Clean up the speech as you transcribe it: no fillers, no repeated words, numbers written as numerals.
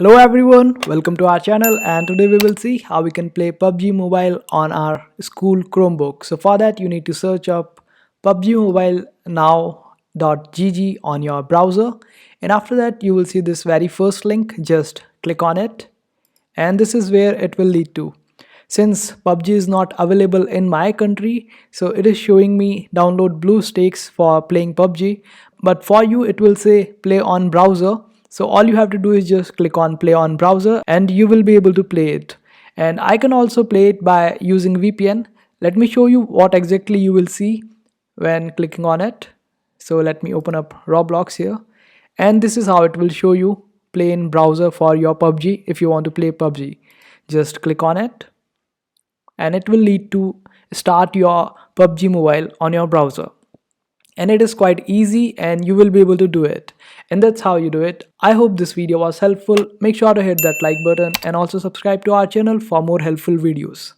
Hello everyone, welcome to our channel, and today we will see how we can play PUBG Mobile on our school Chromebook. So for that you need to search up PUBG Mobile now.gg on your browser, and after that you will see this very first link. Just click on it and this is where it will lead to. Since PUBG is not available in my country, so it is showing me download blue stakes for playing PUBG, but for you it will say play on browser. So all you have to do is just click on play on browser and you will be able to play it. And I can also play it by using VPN. Let me show you what exactly you will see when clicking on it. So let me open up Roblox here, and this is how it will show you play in browser for your PUBG. If you want to play PUBG, just click on it and it will lead to start your PUBG Mobile on your browser. And it is quite easy and you will be able to do it. And that's how you do it. I hope this video was helpful. Make sure to hit that like button and also subscribe to our channel for more helpful videos.